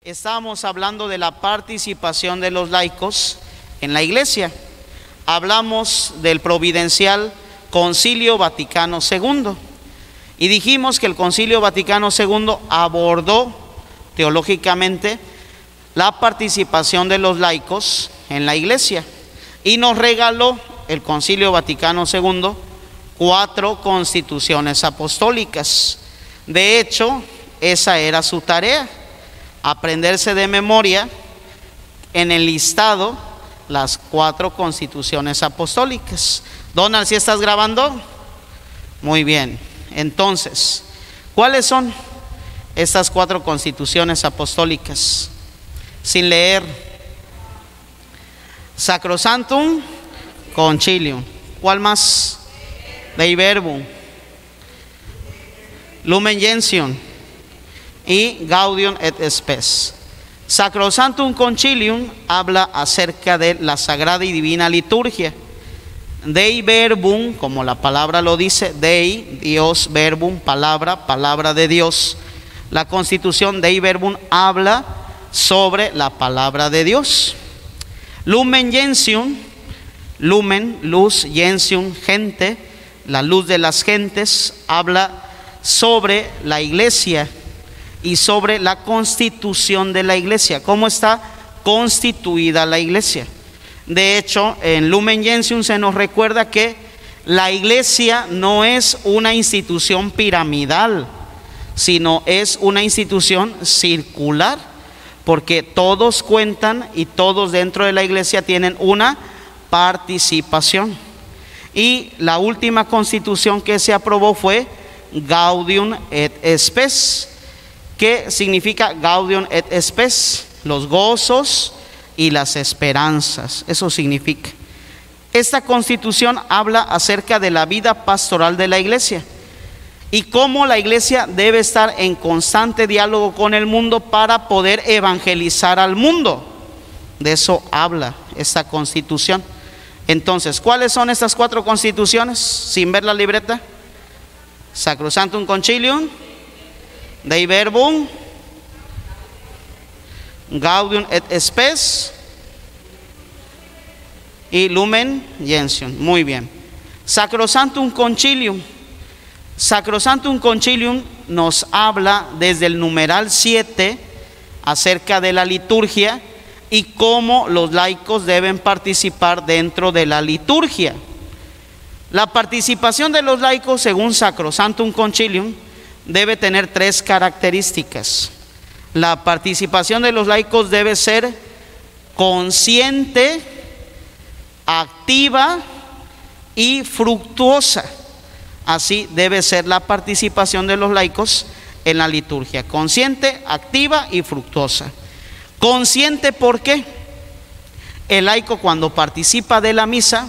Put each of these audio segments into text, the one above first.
Estábamos hablando de la participación de los laicos en la iglesia. Hablamos del providencial Concilio Vaticano II y dijimos que el Concilio Vaticano II abordó teológicamente la participación de los laicos en la iglesia y nos regaló el Concilio Vaticano II 4 constituciones apostólicas. De hecho, esa era su tarea: aprenderse de memoria en el listado las 4 constituciones apostólicas. Donald, ¿sí estás grabando? Muy bien. Entonces, ¿cuáles son estas 4 constituciones apostólicas? Sin leer. Sacrosanctum Concilium. ¿Cuál más? Dei Verbum, Lumen Gentium y Gaudium et Spes. Sacrosanctum Concilium habla acerca de la sagrada y divina liturgia. Dei Verbum, como la palabra lo dice, Dei, Dios, Verbum, palabra, palabra de Dios. La constitución Dei Verbum habla sobre la palabra de Dios. Lumen Gentium, lumen, luz, gentium, gente, la luz de las gentes, habla sobre la iglesia y sobre la constitución de la iglesia, cómo está constituida la iglesia. De hecho, en Lumen Gentium se nos recuerda que la iglesia no es una institución piramidal, sino es una institución circular, porque todos cuentan y todos dentro de la iglesia tienen una participación. Y la última constitución que se aprobó fue Gaudium et Spes. ¿Qué significa Gaudium et Spes? Los gozos y las esperanzas. Eso significa. Esta constitución habla acerca de la vida pastoral de la iglesia y cómo la iglesia debe estar en constante diálogo con el mundo para poder evangelizar al mundo. De eso habla esta constitución. Entonces, ¿cuáles son estas 4 constituciones? Sin ver la libreta. Sacrosanctum Concilium, Dei Verbum, Gaudium et Spes y Lumen Gentium. Muy bien. Sacrosanctum Concilium. Sacrosanctum Concilium nos habla desde el numeral 7 acerca de la liturgia y cómo los laicos deben participar dentro de la liturgia. La participación de los laicos, según Sacrosanctum Concilium, debe tener 3 características. La participación de los laicos debe ser consciente, activa y fructuosa. Así debe ser la participación de los laicos en la liturgia: consciente, activa y fructuosa. Consciente, ¿por qué? El laico, cuando participa de la misa,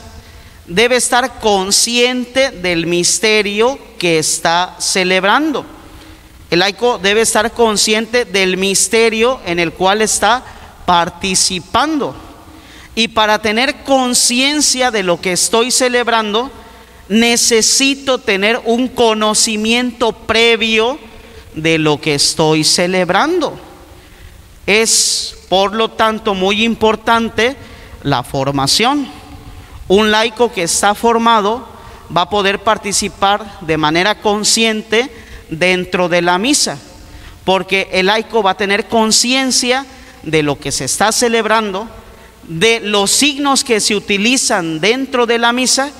debe estar consciente del misterio que está celebrando. El laico debe estar consciente del misterio en el cual está participando. Y para tener conciencia de lo que estoy celebrando, necesito tener un conocimiento previo de lo que estoy celebrando. Es, por lo tanto, muy importante la formación. Un laico que está formado va a poder participar de manera consciente dentro de la misa, porque el laico va a tener conciencia de lo que se está celebrando, de los signos que se utilizan dentro de la misa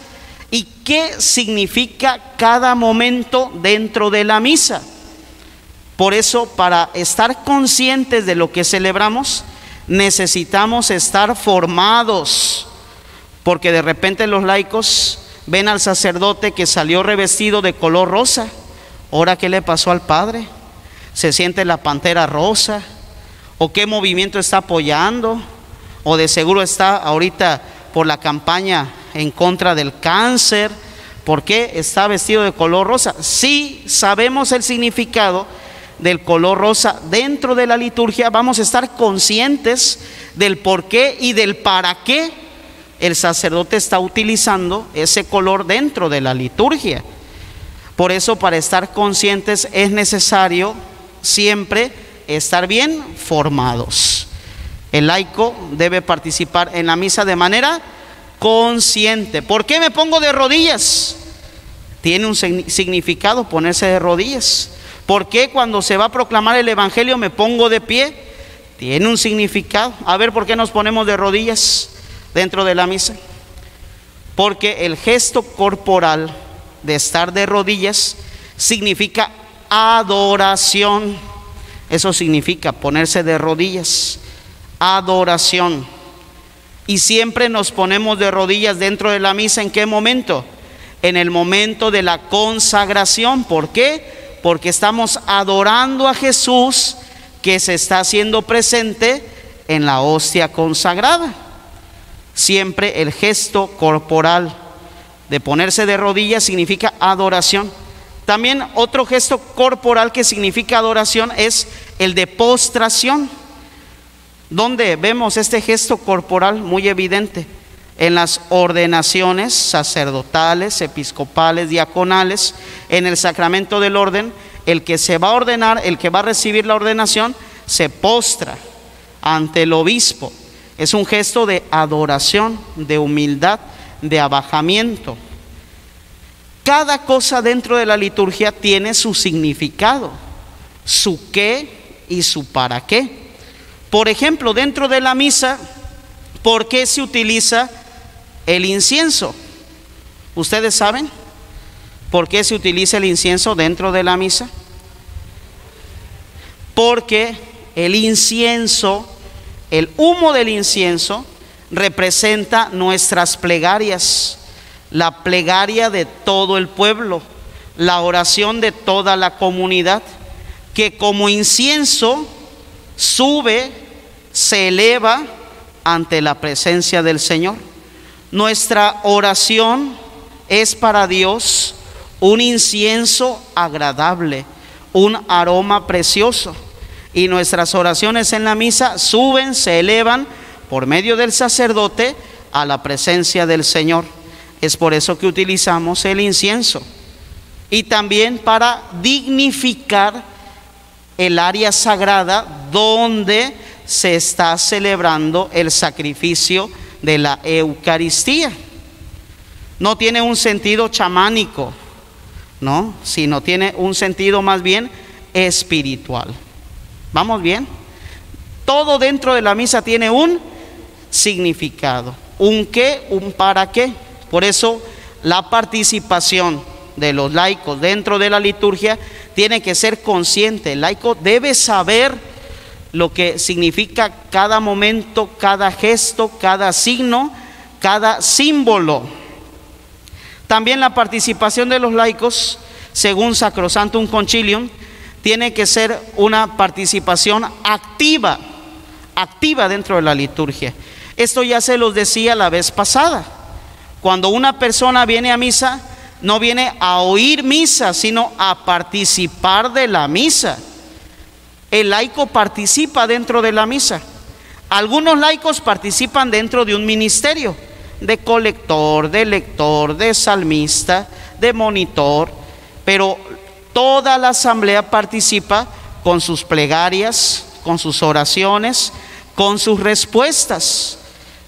y qué significa cada momento dentro de la misa. Por eso, para estar conscientes de lo que celebramos, necesitamos estar formados, porque de repente los laicos ven al sacerdote que salió revestido de color rosa. ¿Ahora qué le pasó al padre? ¿Se siente la pantera rosa? ¿O qué movimiento está apoyando? ¿O de seguro está ahorita por la campaña en contra del cáncer? ¿Por qué está vestido de color rosa? Sí, sabemos el significado del color rosa dentro de la liturgia. Vamos a estar conscientes del por qué y del para qué el sacerdote está utilizando ese color dentro de la liturgia. Por eso, para estar conscientes es necesario siempre estar bien formados. El laico debe participar en la misa de manera consciente. ¿Por qué me pongo de rodillas? Tiene un significado ponerse de rodillas. ¿Por qué cuando se va a proclamar el evangelio me pongo de pie? Tiene un significado. A ver, ¿por qué nos ponemos de rodillas dentro de la misa? Porque el gesto corporal de estar de rodillas significa adoración. Eso significa ponerse de rodillas, adoración. Y siempre nos ponemos de rodillas dentro de la misa. ¿En qué momento? En el momento de la consagración. ¿Por qué? Porque estamos adorando a Jesús, que se está haciendo presente en la hostia consagrada. Siempre el gesto corporal de ponerse de rodillas significa adoración. También otro gesto corporal que significa adoración es el de postración. ¿Dónde vemos este gesto corporal muy evidente? En las ordenaciones sacerdotales, episcopales, diaconales, en el sacramento del orden. El que se va a ordenar, el que va a recibir la ordenación, se postra ante el obispo. Es un gesto de adoración, de humildad, de abajamiento. Cada cosa dentro de la liturgia tiene su significado, su qué y su para qué. Por ejemplo, dentro de la misa, ¿por qué se utiliza el incienso? ¿Ustedes saben por qué se utiliza el incienso dentro de la misa? Porque el incienso, el humo del incienso, representa nuestras plegarias, la plegaria de todo el pueblo, la oración de toda la comunidad, que como incienso sube, se eleva ante la presencia del Señor. Nuestra oración es para Dios un incienso agradable, un aroma precioso. Y nuestras oraciones en la misa suben, se elevan por medio del sacerdote a la presencia del Señor. Es por eso que utilizamos el incienso. Y también para dignificar el área sagrada donde se está celebrando el sacrificio de la Eucaristía. No tiene un sentido chamánico, ¿no? Sino tiene un sentido más bien espiritual. ¿Vamos bien? Todo dentro de la misa tiene un significado, un qué, un para qué. Por eso la participación de los laicos dentro de la liturgia tiene que ser consciente. El laico debe saber lo que significa cada momento, cada gesto, cada signo, cada símbolo. También la participación de los laicos, según Sacrosanctum Concilium, tiene que ser una participación activa dentro de la liturgia. Esto ya se los decía la vez pasada. Cuando una persona viene a misa, no viene a oír misa, sino a participar de la misa. El laico participa dentro de la misa. Algunos laicos participan dentro de un ministerio, de colector, de lector, de salmista, de monitor, pero toda la asamblea participa con sus plegarias, con sus oraciones, con sus respuestas.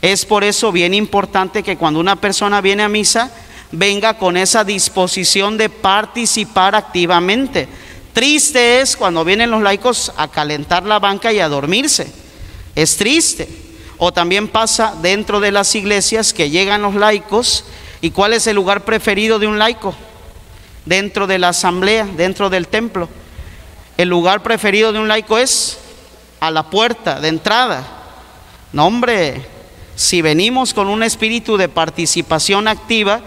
Es por eso bien importante que cuando una persona viene a misa, venga con esa disposición de participar activamente. Triste es cuando vienen los laicos a calentar la banca y a dormirse. Es triste. O también pasa dentro de las iglesias que llegan los laicos. ¿Y cuál es el lugar preferido de un laico? Dentro de la asamblea, dentro del templo. El lugar preferido de un laico es a la puerta de entrada. No, hombre, si venimos con un espíritu de participación activa,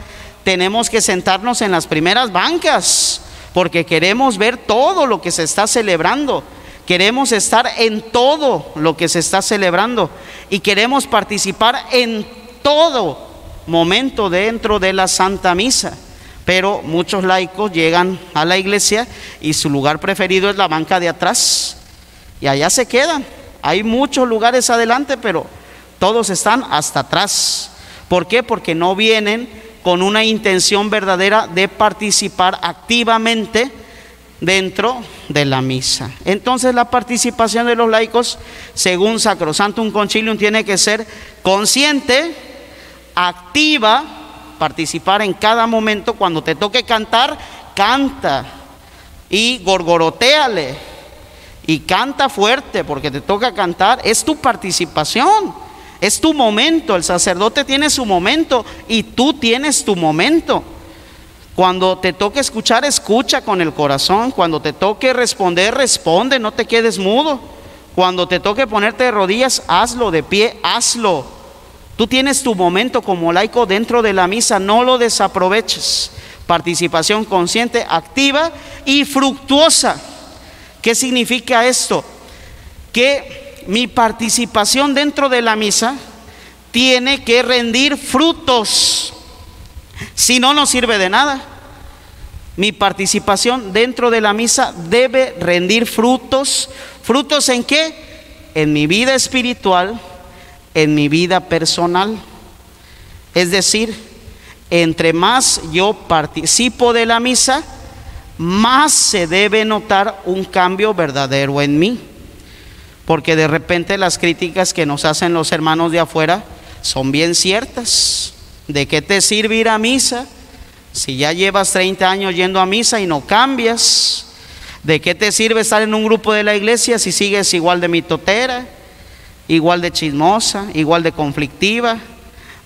tenemos que sentarnos en las primeras bancas, porque queremos ver todo lo que se está celebrando. Queremos estar en todo lo que se está celebrando y queremos participar en todo momento dentro de la Santa Misa. Pero muchos laicos llegan a la iglesia y su lugar preferido es la banca de atrás y allá se quedan. Hay muchos lugares adelante, pero todos están hasta atrás. ¿Por qué? Porque no vienen con una intención verdadera de participar activamente dentro de la misa. Entonces la participación de los laicos, según Sacrosanctum Concilium, tiene que ser consciente, activa, participar en cada momento. Cuando te toque cantar, canta y gorgorotéale y canta fuerte porque te toca cantar. Es tu participación, es tu momento. El sacerdote tiene su momento y tú tienes tu momento. Cuando te toque escuchar, escucha con el corazón. Cuando te toque responder, responde, no te quedes mudo. Cuando te toque ponerte de rodillas, hazlo, de pie, hazlo. Tú tienes tu momento como laico dentro de la misa, no lo desaproveches. Participación consciente, activa y fructuosa. ¿Qué significa esto? Que mi participación dentro de la misa tiene que rendir frutos. Si no, no sirve de nada. Mi participación dentro de la misa debe rendir frutos. ¿Frutos en qué? En mi vida espiritual, en mi vida personal. Es decir, entre más yo participo de la misa, más se debe notar un cambio verdadero en mí. Porque de repente las críticas que nos hacen los hermanos de afuera son bien ciertas. ¿De qué te sirve ir a misa si ya llevas 30 años yendo a misa y no cambias? ¿De qué te sirve estar en un grupo de la iglesia si sigues igual de mitotera, igual de chismosa, igual de conflictiva?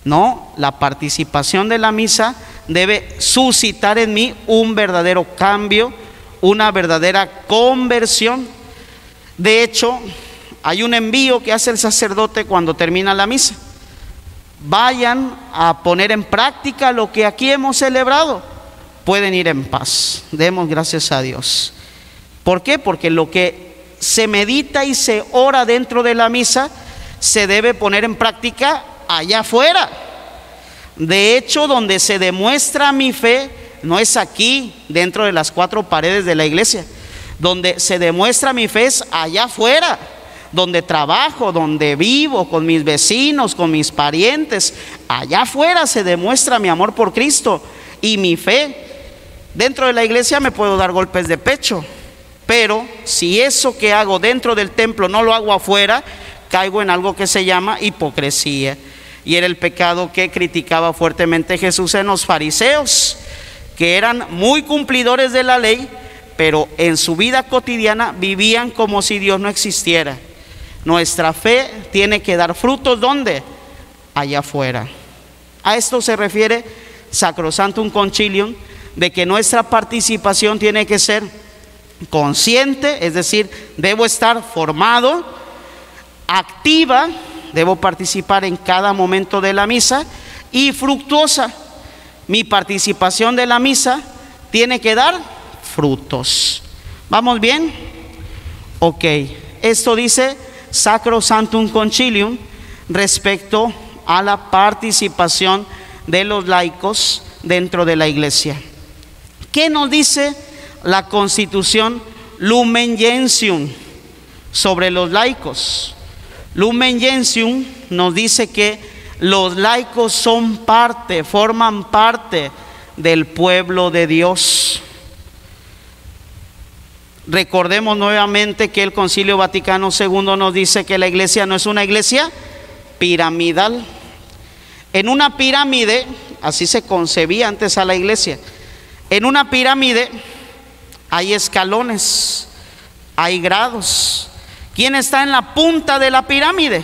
No, la participación de la misa debe suscitar en mí un verdadero cambio, una verdadera conversión. De hecho, hay un envío que hace el sacerdote cuando termina la misa. Vayan a poner en práctica lo que aquí hemos celebrado. Pueden ir en paz. Demos gracias a Dios. ¿Por qué? Porque lo que se medita y se ora dentro de la misa se debe poner en práctica allá afuera. De hecho, donde se demuestra mi fe no es aquí, dentro de las 4 paredes de la iglesia. Donde se demuestra mi fe es allá afuera, donde trabajo, donde vivo, con mis vecinos, con mis parientes. Allá afuera se demuestra mi amor por Cristo y mi fe. Dentro de la iglesia me puedo dar golpes de pecho, pero si eso que hago dentro del templo no lo hago afuera, caigo en algo que se llama hipocresía. Y era el pecado que criticaba fuertemente Jesús en los fariseos, que eran muy cumplidores de la ley, pero en su vida cotidiana vivían como si Dios no existiera. Nuestra fe tiene que dar frutos, ¿dónde? Allá afuera. A esto se refiere Sacrosanctum Concilium, de que nuestra participación tiene que ser consciente, es decir, debo estar formado, activa, debo participar en cada momento de la misa, y fructuosa. Mi participación de la misa tiene que dar frutos. ¿Vamos bien? Ok, esto dice Sacrosanctum Concilium respecto a la participación de los laicos dentro de la iglesia. ¿Qué nos dice la Constitución Lumen Gentium sobre los laicos? Lumen Gentium nos dice que los laicos son parte, forman parte del pueblo de Dios. Recordemos nuevamente que el Concilio Vaticano II nos dice que la iglesia no es una iglesia piramidal. En una pirámide, así se concebía antes a la iglesia, en una pirámide hay escalones, hay grados. ¿Quién está en la punta de la pirámide?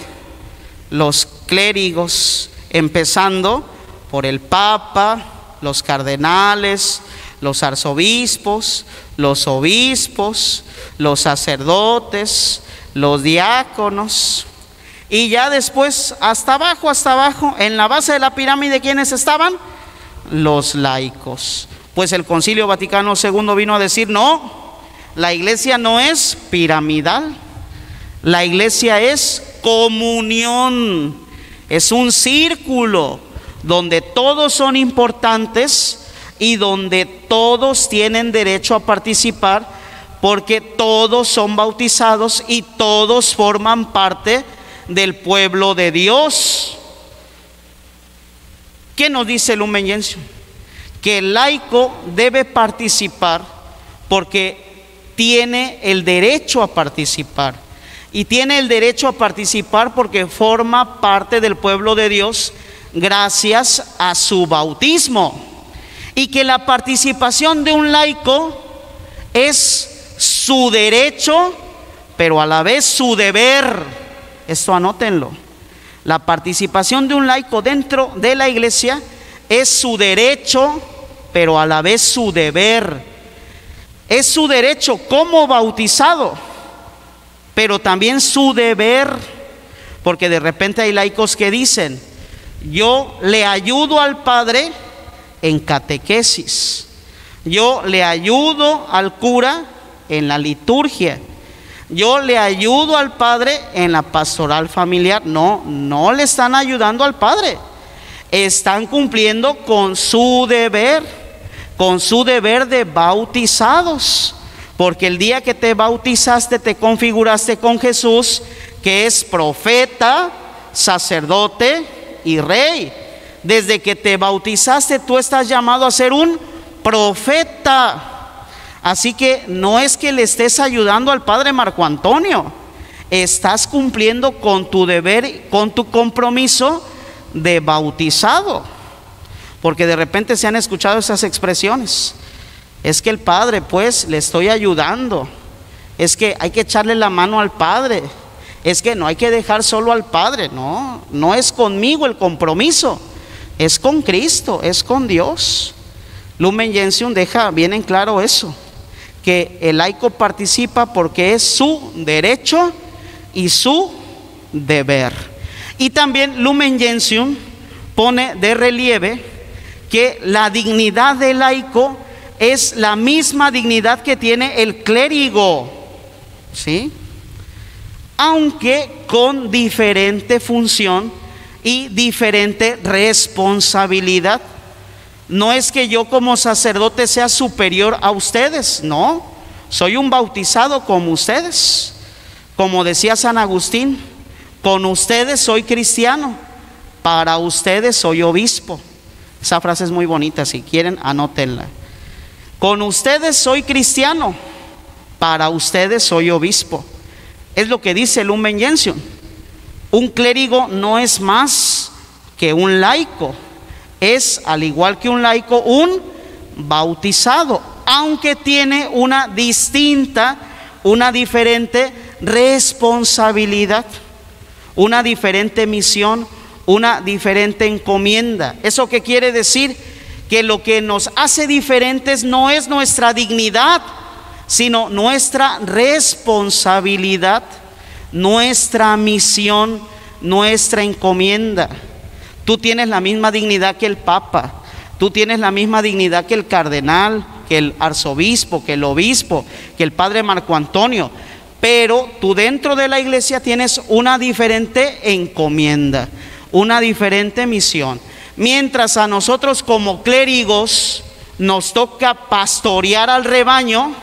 Los clérigos, empezando por el Papa, los cardenales, los arzobispos, los obispos, los sacerdotes, los diáconos, y ya después hasta abajo, en la base de la pirámide, ¿quiénes estaban? Los laicos. Pues el Concilio Vaticano II vino a decir, no, la iglesia no es piramidal, la iglesia es comunión, es un círculo donde todos son importantes y donde todos tienen derecho a participar, porque todos son bautizados y todos forman parte del pueblo de Dios. ¿Qué nos dice Lumen Gentium? Que el laico debe participar porque tiene el derecho a participar. Y tiene el derecho a participar porque forma parte del pueblo de Dios gracias a su bautismo. Y que la participación de un laico es su derecho, pero a la vez su deber. Esto anótenlo. La participación de un laico dentro de la iglesia es su derecho, pero a la vez su deber. Es su derecho como bautizado, pero también su deber, porque de repente hay laicos que dicen: yo le ayudo al padre en catequesis, yo le ayudo al cura en la liturgia, yo le ayudo al padre en la pastoral familiar. No, no le están ayudando al padre, están cumpliendo con su deber de bautizados. Porque el día que te bautizaste, te configuraste con Jesús, que es profeta, sacerdote y rey. Desde que te bautizaste, tú estás llamado a ser un profeta. Así que no es que le estés ayudando al padre Marco Antonio, estás cumpliendo con tu deber, con tu compromiso de bautizado. Porque de repente se han escuchado esas expresiones: es que el padre, pues, le estoy ayudando, es que hay que echarle la mano al padre, es que no hay que dejar solo al padre. No, no es conmigo el compromiso, es con Cristo, es con Dios. Lumen Gentium deja bien en claro eso, que el laico participa porque es su derecho y su deber. Y también Lumen Gentium pone de relieve que la dignidad del laico es la misma dignidad que tiene el clérigo, ¿sí? Aunque con diferente función y diferente responsabilidad. No es que yo como sacerdote sea superior a ustedes, no, soy un bautizado como ustedes. Como decía San Agustín: con ustedes soy cristiano, para ustedes soy obispo. Esa frase es muy bonita, si quieren anótenla. Con ustedes soy cristiano, para ustedes soy obispo. Es lo que dice Lumen Gentium. Un clérigo no es más que un laico, es, al igual que un laico, un bautizado, aunque tiene una diferente responsabilidad, una diferente misión, una diferente encomienda. ¿Eso qué quiere decir? Que lo que nos hace diferentes no es nuestra dignidad, sino nuestra responsabilidad, nuestra misión, nuestra encomienda. Tú tienes la misma dignidad que el Papa, tú tienes la misma dignidad que el cardenal, que el arzobispo, que el obispo, que el padre Marco Antonio, pero tú dentro de la iglesia tienes una diferente encomienda, una diferente misión. Mientras a nosotros como clérigos nos toca pastorear al rebaño,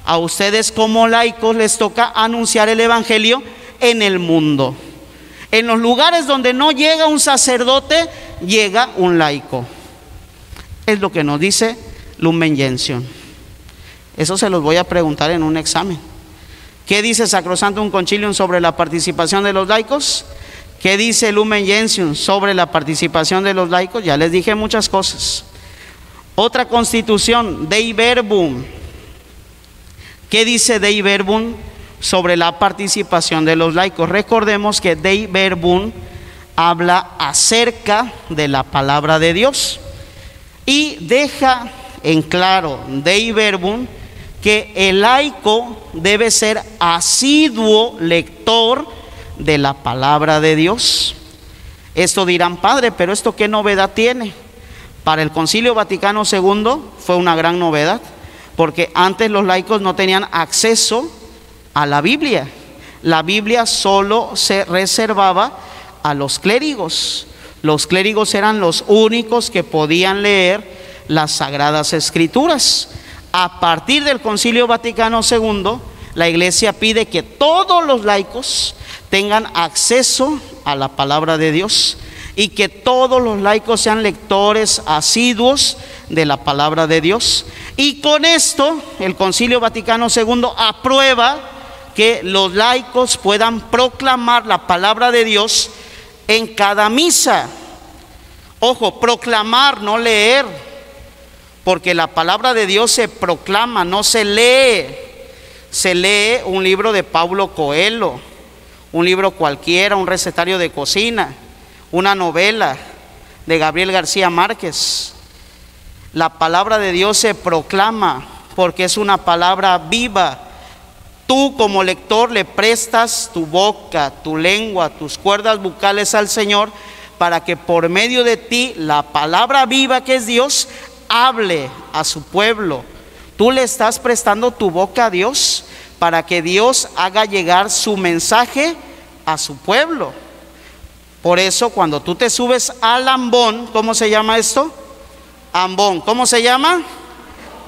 a ustedes como laicos les toca anunciar el evangelio en el mundo. En los lugares donde no llega un sacerdote, llega un laico. Es lo que nos dice Lumen Gentium. Eso se los voy a preguntar en un examen. ¿Qué dice Sacrosanctum Concilium sobre la participación de los laicos? ¿Qué dice Lumen Gentium sobre la participación de los laicos? Ya les dije muchas cosas. Otra constitución, Dei Verbum. ¿Qué dice Dei Verbum sobre la participación de los laicos? Recordemos que Dei Verbum habla acerca de la palabra de Dios y deja en claro Dei Verbum que el laico debe ser asiduo lector de la palabra de Dios. Esto dirán: padre, pero ¿esto qué novedad tiene? Para el Concilio Vaticano II fue una gran novedad, porque antes los laicos no tenían acceso a la Biblia. La Biblia solo se reservaba a los clérigos. Los clérigos eran los únicos que podían leer las Sagradas Escrituras. A partir del Concilio Vaticano II, la Iglesia pide que todos los laicos tengan acceso a la palabra de Dios y que todos los laicos sean lectores asiduos de la palabra de Dios. Y con esto el Concilio Vaticano II aprueba que los laicos puedan proclamar la palabra de Dios en cada misa. Ojo, proclamar, no leer, porque la palabra de Dios se proclama, no se lee. Se lee un libro de Paulo Coelho, un libro cualquiera, un recetario de cocina, una novela de Gabriel García Márquez. La palabra de Dios se proclama porque es una palabra viva. Tú como lector le prestas tu boca, tu lengua, tus cuerdas bucales al Señor para que por medio de ti la palabra viva que es Dios hable a su pueblo. Tú le estás prestando tu boca a Dios para que Dios haga llegar su mensaje a su pueblo. Por eso cuando tú te subes al ambón, ¿cómo se llama esto? Ambón. ¿Cómo se llama?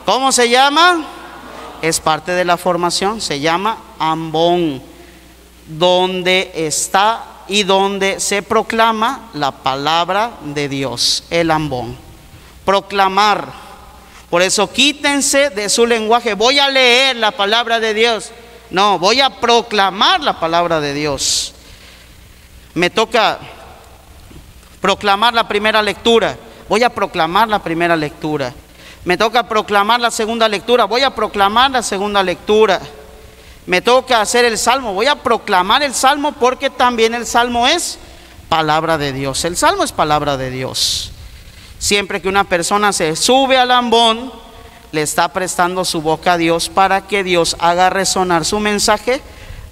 ¿Cómo se llama? Es parte de la formación, se llama ambón, donde está y donde se proclama la palabra de Dios, el ambón. Proclamar. Por eso quítense de su lenguaje, voy a leer la palabra de Dios. No, voy a proclamar la palabra de Dios. Me toca proclamar la primera lectura, voy a proclamar la primera lectura. Me toca proclamar la segunda lectura, voy a proclamar la segunda lectura. Me toca hacer el salmo, voy a proclamar el salmo porque también el salmo es palabra de Dios. El salmo es palabra de Dios. Siempre que una persona se sube al ambón, le está prestando su boca a Dios para que Dios haga resonar su mensaje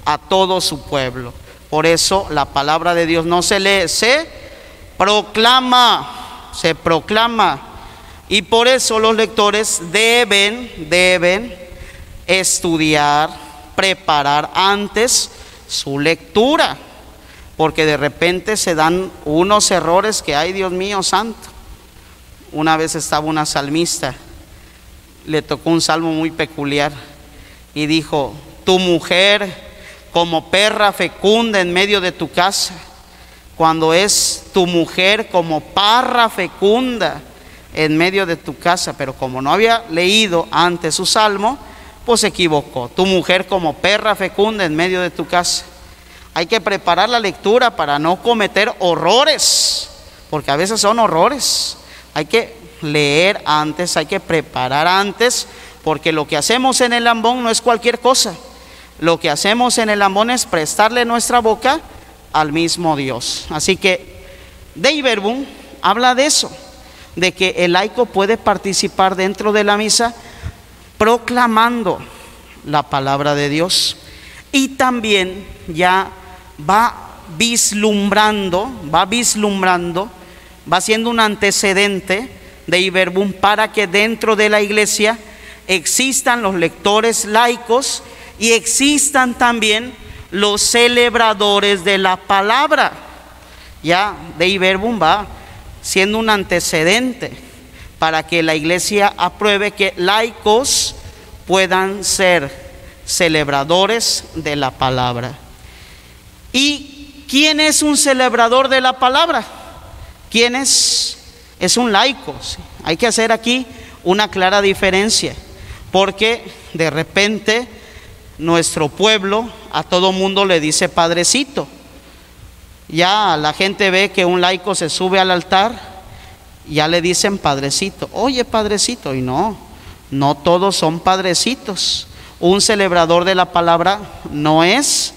a todo su pueblo. Por eso la palabra de Dios no se lee, se proclama, se proclama. Y por eso los lectores deben estudiar, preparar antes su lectura, porque de repente se dan unos errores que, ay Dios mío santo. Una vez estaba una salmista, le tocó un salmo muy peculiar y dijo: tu mujer como perra fecunda en medio de tu casa, cuando es tu mujer como parra fecunda en medio de tu casa. Pero como no había leído antes su salmo, pues se equivocó. Tu mujer como perra fecunda en medio de tu casa. Hay que preparar la lectura para no cometer horrores, porque a veces son horrores. Hay que leer antes, hay que preparar antes, porque lo que hacemos en el ambón no es cualquier cosa. Lo que hacemos en el ambón es prestarle nuestra boca al mismo Dios. Así que Dei Verbum habla de eso, de que el laico puede participar dentro de la misa proclamando la palabra de Dios, y también ya va vislumbrando, va siendo un antecedente Dei Verbum para que dentro de la iglesia existan los lectores laicos y existan también los celebradores de la palabra. Ya Dei Verbum va siendo un antecedente para que la iglesia apruebe que laicos puedan ser celebradores de la palabra. ¿Y quién es un celebrador de la palabra? ¿Quién es? Es un laico. ¿Sí? Hay que hacer aquí una clara diferencia, porque de repente nuestro pueblo a todo mundo le dice padrecito. Ya la gente ve que un laico se sube al altar, ya le dicen padrecito. Oye, padrecito. Y no todos son padrecitos. Un celebrador de la palabra no es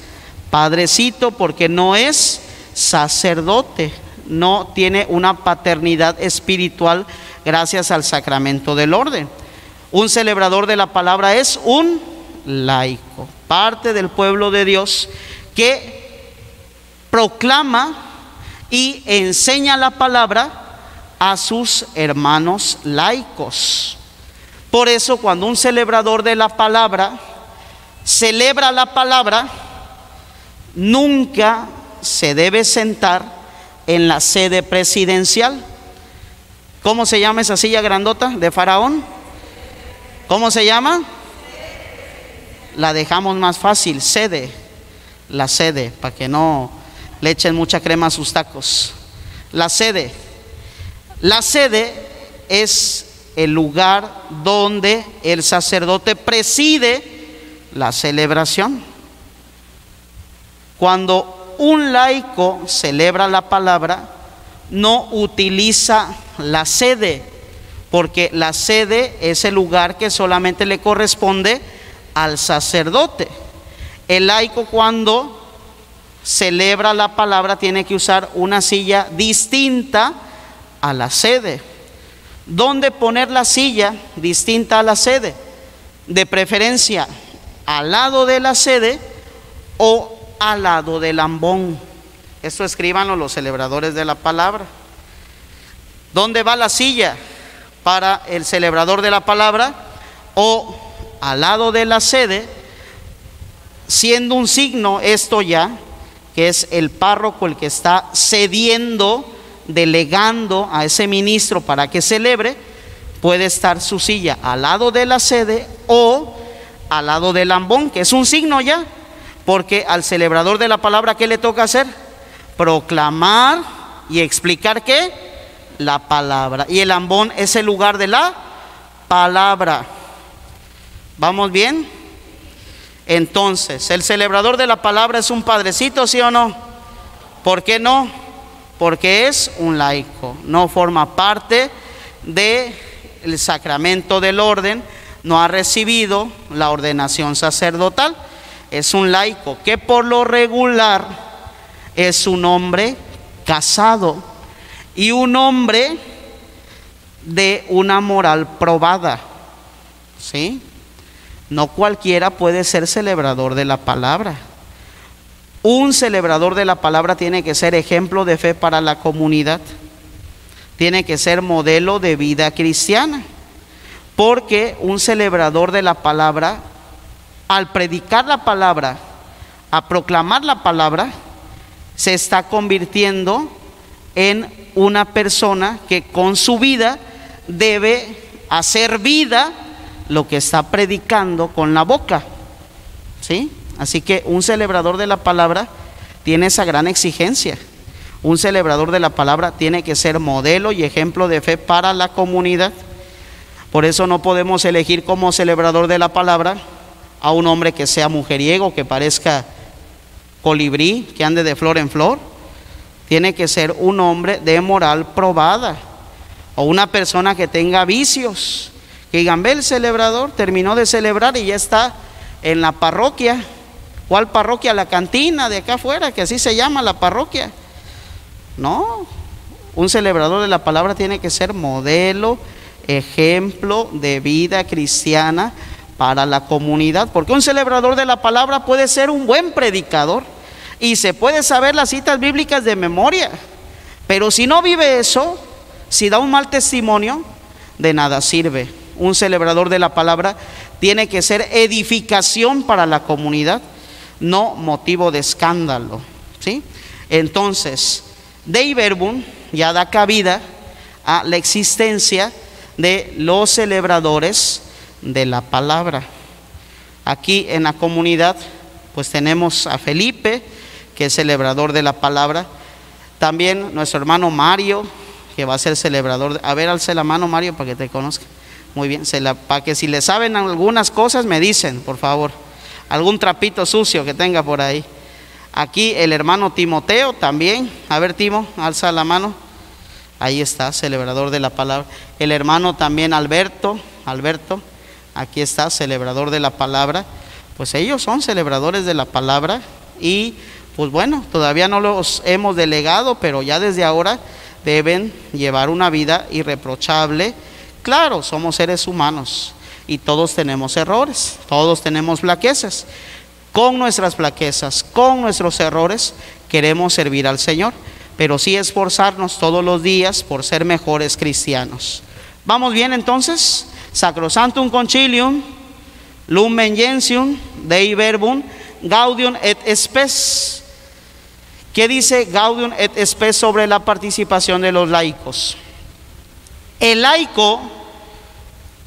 padrecito porque no es sacerdote, no tiene una paternidad espiritual gracias al sacramento del orden. Un celebrador de la palabra es un laico, parte del pueblo de Dios que proclama y enseña la palabra a sus hermanos laicos. Por eso cuando un celebrador de la palabra celebra la palabra, nunca se debe sentar en la sede presidencial. ¿Cómo se llama esa silla grandota de Faraón? ¿Cómo se llama? La dejamos más fácil, sede. La sede, para que no le echen mucha crema a sus tacos. La sede. La sede es el lugar donde el sacerdote preside la celebración. Cuando un laico celebra la palabra, no utiliza la sede, porque la sede es el lugar que solamente le corresponde al sacerdote. El laico, cuando celebra la palabra, tiene que usar una silla distinta a la sede. ¿Dónde poner la silla distinta a la sede? De preferencia al lado de la sede o al lado del ambón. Esto escríbanlo los celebradores de la palabra. ¿Dónde va la silla para el celebrador de la palabra? O al lado de la sede, siendo un signo esto ya, que es el párroco el que está cediendo, delegando a ese ministro para que celebre. Puede estar su silla al lado de la sede o al lado del ambón, que es un signo ya, porque al celebrador de la palabra, ¿qué le toca hacer? Proclamar y explicar ¿qué? La palabra. Y el ambón es el lugar de la palabra. ¿Vamos bien? Entonces, ¿el celebrador de la palabra es un padrecito, sí o no? ¿Por qué no? Porque es un laico, no forma parte del sacramento del orden, no ha recibido la ordenación sacerdotal. Es un laico que por lo regular es un hombre casado y un hombre de una moral probada, ¿sí? No cualquiera puede ser celebrador de la palabra. Un celebrador de la palabra tiene que ser ejemplo de fe para la comunidad. Tiene que ser modelo de vida cristiana. Porque un celebrador de la palabra, al predicar la palabra, a proclamar la palabra, se está convirtiendo en una persona que con su vida debe hacer vida lo que está predicando con la boca, ¿sí? Así que un celebrador de la palabra tiene esa gran exigencia. Un celebrador de la palabra tiene que ser modelo y ejemplo de fe para la comunidad. Por eso no podemos elegir como celebrador de la palabra a un hombre que sea mujeriego, que parezca colibrí, que ande de flor en flor. Tiene que ser un hombre de moral probada, o una persona que tenga vicios, que digan: ve, el celebrador terminó de celebrar y ya está en la parroquia. ¿Cuál parroquia? La cantina de acá afuera, que así se llama la parroquia. No, un celebrador de la palabra tiene que ser modelo, ejemplo de vida cristiana para la comunidad, porque un celebrador de la palabra puede ser un buen predicador y se puede saber las citas bíblicas de memoria, pero si no vive eso, si da un mal testimonio, de nada sirve. Un celebrador de la palabra tiene que ser edificación para la comunidad, no motivo de escándalo, ¿sí? Entonces, Dei Verbum ya da cabida a la existencia de los celebradores de la palabra. Aquí en la comunidad pues tenemos a Felipe, que es celebrador de la palabra. También nuestro hermano Mario, que va a ser celebrador. A ver, alce la mano, Mario, para que te conozca. Muy bien, para que si le saben algunas cosas me dicen, por favor. Algún trapito sucio que tenga por ahí. Aquí el hermano Timoteo también. A ver, Timo, alza la mano. Ahí está, celebrador de la palabra. El hermano también Alberto, aquí está, celebrador de la palabra. Pues ellos son celebradores de la palabra. Y pues bueno, todavía no los hemos delegado, pero ya desde ahora deben llevar una vida irreprochable. Claro, somos seres humanos y todos tenemos errores, todos tenemos flaquezas. Con nuestras flaquezas, con nuestros errores, queremos servir al Señor, pero sí esforzarnos todos los días por ser mejores cristianos. ¿Vamos bien entonces? Sacrosanctum Concilium, Lumen Gentium, Dei Verbum, Gaudium et Spes. ¿Qué dice Gaudium et Spes sobre la participación de los laicos? El laico,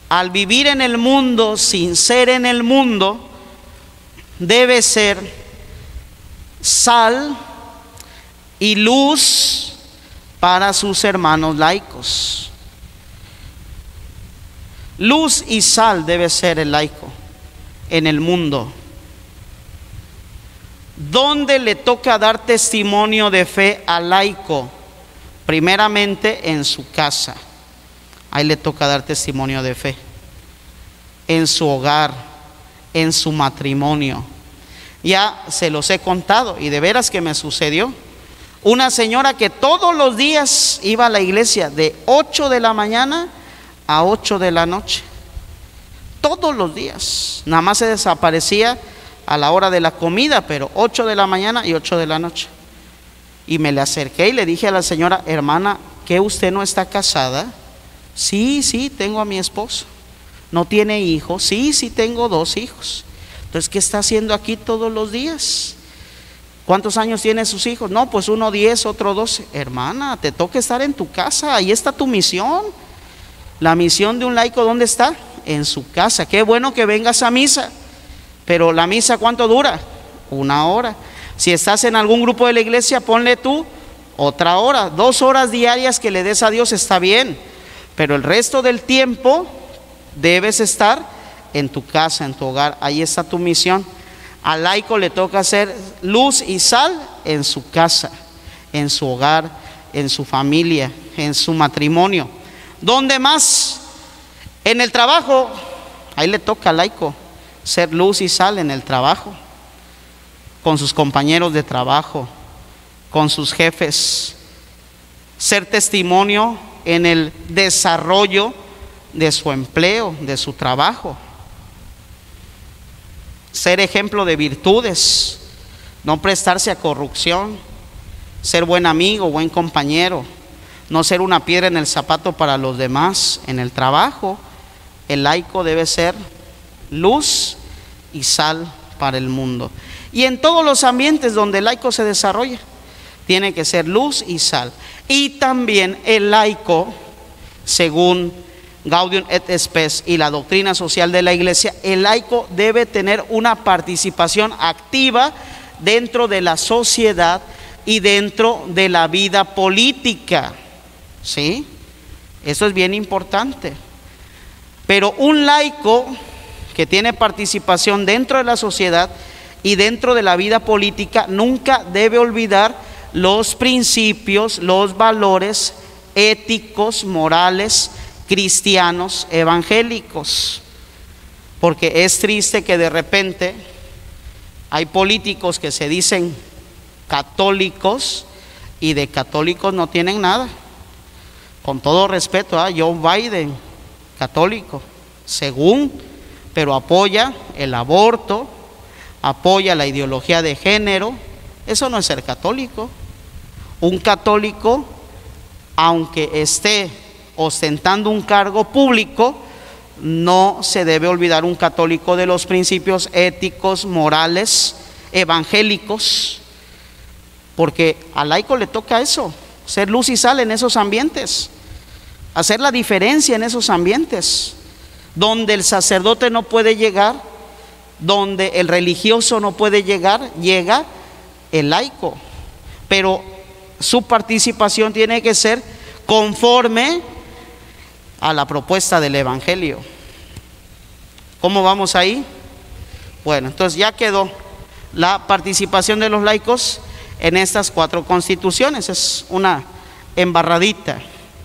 al vivir en el mundo sin ser en el mundo, debe ser sal y luz para sus hermanos laicos. Luz y sal debe ser el laico en el mundo. ¿Dónde le toca dar testimonio de fe al laico? Primeramente en su casa. Ahí le toca dar testimonio de fe. En su hogar, en su matrimonio. Ya se los he contado y de veras que me sucedió. Una señora que todos los días iba a la iglesia de 8 de la mañana a 8 de la noche. Todos los días. Nada más se desaparecía a la hora de la comida, pero 8 de la mañana y 8 de la noche. Y me le acerqué y le dije a la señora: hermana, ¿qué usted no está casada? Sí, tengo a mi esposo. ¿No tiene hijos? Sí, tengo 2 hijos. Entonces, ¿qué está haciendo aquí todos los días? ¿Cuántos años tienen sus hijos? No, pues uno 10, otro 12. Hermana, te toca estar en tu casa, ahí está tu misión. La misión de un laico, ¿dónde está? En su casa. Qué bueno que vengas a misa, pero la misa, ¿cuánto dura? 1 hora. Si estás en algún grupo de la iglesia, ponle tú otra hora. 2 horas diarias que le des a Dios está bien, pero el resto del tiempo debes estar en tu casa, en tu hogar. Ahí está tu misión. Al laico le toca hacer luz y sal en su casa, en su hogar, en su familia, en su matrimonio. ¿Dónde más? En el trabajo. Ahí le toca al laico ser luz y sal en el trabajo, con sus compañeros de trabajo, con sus jefes. Ser testimonio en el desarrollo de su empleo, de su trabajo. Ser ejemplo de virtudes, no prestarse a corrupción, ser buen amigo, buen compañero, no ser una piedra en el zapato para los demás. En el trabajo, el laico debe ser luz y sal para el mundo. Y en todos los ambientes donde el laico se desarrolla, tiene que ser luz y sal. Y también el laico, según Gaudium et Spes y la doctrina social de la iglesia, el laico debe tener una participación activa dentro de la sociedad y dentro de la vida política. ¿Sí? Eso es bien importante. Pero un laico que tiene participación dentro de la sociedad y dentro de la vida política nunca debe olvidar los principios, los valores éticos, morales, cristianos, evangélicos. Porque es triste que de repente hay políticos que se dicen católicos y de católicos no tienen nada. Con todo respeto, Joe Biden, católico, según, pero apoya el aborto, apoya la ideología de género. Eso no es ser católico. Un católico, aunque esté ostentando un cargo público, no se debe olvidar un católico de los principios éticos, morales, evangélicos, porque al laico le toca eso, ser luz y sal en esos ambientes, hacer la diferencia en esos ambientes, donde el sacerdote no puede llegar, donde el religioso no puede llegar, llega el laico, pero su participación tiene que ser conforme a la propuesta del evangelio. ¿Cómo vamos ahí? Bueno, entonces ya quedó la participación de los laicos en estas 4 constituciones. Es una embarradita.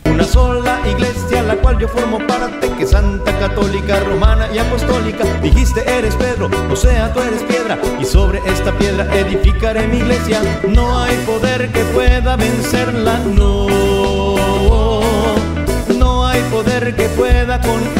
Una sola iglesia, la cual yo formo parte, que es santa, católica, romana y apostólica. Dijiste eres Pedro, o sea tú eres piedra, y sobre esta piedra edificaré mi iglesia. No hay poder que pueda vencerla, no. No hay poder que pueda con